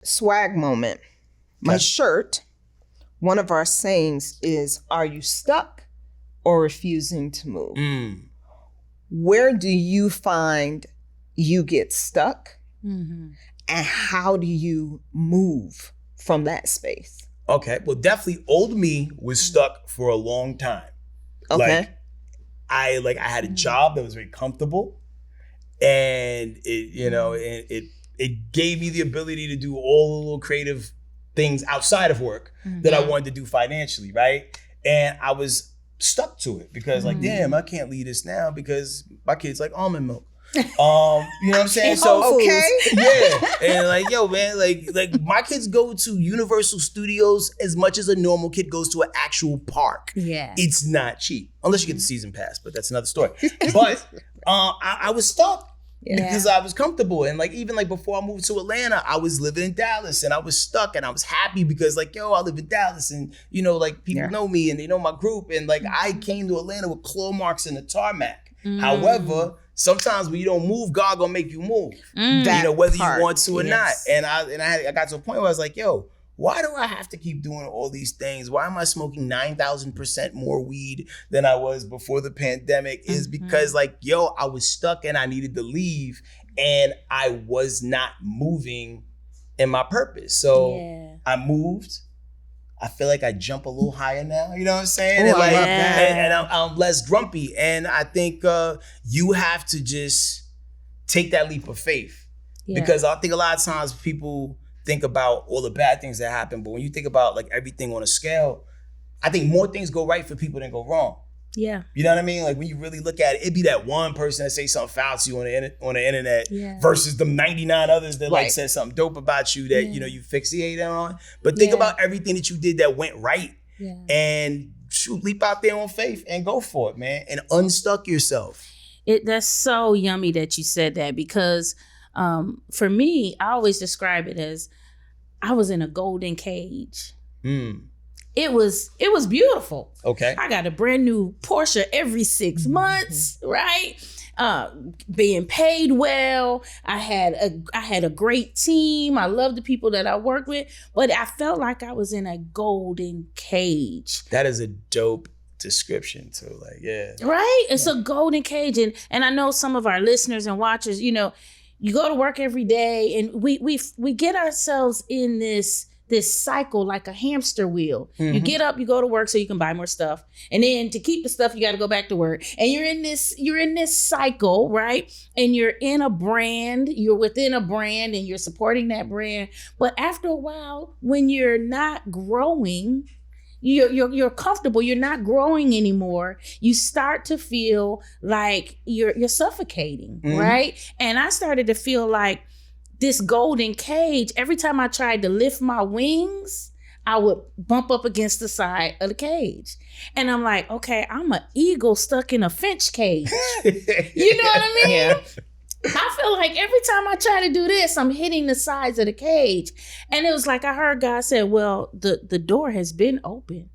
Swag moment. My Okay. shirt, one of our sayings is, are you stuck or refusing to move? Where do you find you get stuck? And how do you move from that space? Okay. Well, definitely old me was stuck for a long time. Okay. I had a job that was very comfortable, and it gave me the ability to do all the little creative things outside of work that I wanted to do financially, right? And I was stuck to it because damn, I can't leave this now because my kids like almond milk. You know what I'm saying? So Okay. yeah, and yo, man, like my kids go to Universal Studios as much as a normal kid goes to an actual park. Yeah. It's not cheap unless you get the season pass, but that's another story. But I was stuck because I was comfortable, and even before I moved to Atlanta, I was living in Dallas, and I was stuck, and I was happy because I live in Dallas, and people know me, and they know my group, and I came to Atlanta with claw marks in the tarmac. However, sometimes when you don't move, God gonna make you move. Whether you want to or not. And I got to a point where I was like, yo, why do I have to keep doing all these things? Why am I smoking 9,000% more weed than I was before the pandemic? Is because I was stuck and I needed to leave, and I was not moving in my purpose. So I moved. I feel like I jump a little higher now, you know what I'm saying? Ooh, I love that. And I'm less grumpy. And I think you have to just take that leap of faith. Because I think a lot of times people think about all the bad things that happen, but when you think about everything on a scale, I think more things go right for people than go wrong. Yeah. You know what I mean? When you really look at it, it'd be that one person that say something foul to you on the internet versus the 99 others that said something dope about you that you fixated on. But think about everything that you did that went right, and leap out there on faith and go for it, man, and unstuck yourself. That's so yummy that you said that, because for me, I always describe it as I was in a golden cage. It was beautiful. Okay. I got a brand new Porsche every 6 months, right? Being paid well. I had a great team. I love the people that I worked with, but I felt like I was in a golden cage. That is a dope description too. Right? It's a golden cage. And I know some of our listeners and watchers, you go to work every day, and we get ourselves in this cycle like a hamster wheel. You get up, you go to work so you can buy more stuff. And then to keep the stuff, you got to go back to work. And you're in this cycle, right? And you're in a brand, you're within a brand, and you're supporting that brand. But after a while, when you're not growing, you're comfortable, you're not growing anymore, you start to feel like you're suffocating, right? And I started to feel like this golden cage, every time I tried to lift my wings, I would bump up against the side of the cage. And I'm like, okay, I'm an eagle stuck in a finch cage. You know what I mean? Yeah. I feel like every time I try to do this, I'm hitting the sides of the cage. And it was like I heard God said, well, the door has been open.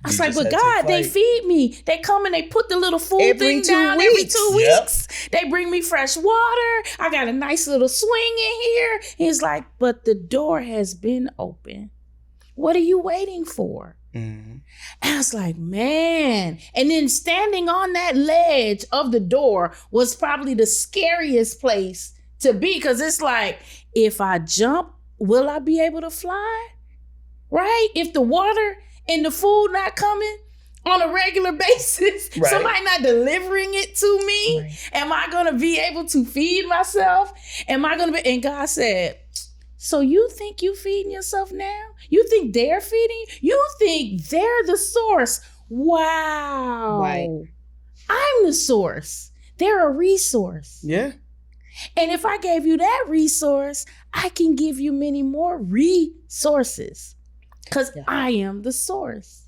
I was like, but God, they feed me. They come and they put the little food thing down every 2 weeks. They bring me fresh water. I got a nice little swing in here. He's like, but the door has been open. What are you waiting for? And I was like, man. And then standing on that ledge of the door was probably the scariest place to be, because it's like, if I jump, will I be able to fly? Right? If the water and the food not coming on a regular basis, somebody not delivering it to me, am I going to be able to feed myself? Am I going to be? And God said, so you think you feeding yourself now? You think they're feeding? You think they're the source? Wow. Right. I'm the source. They're a resource. Yeah. And if I gave you that resource, I can give you many more resources, because I am the source.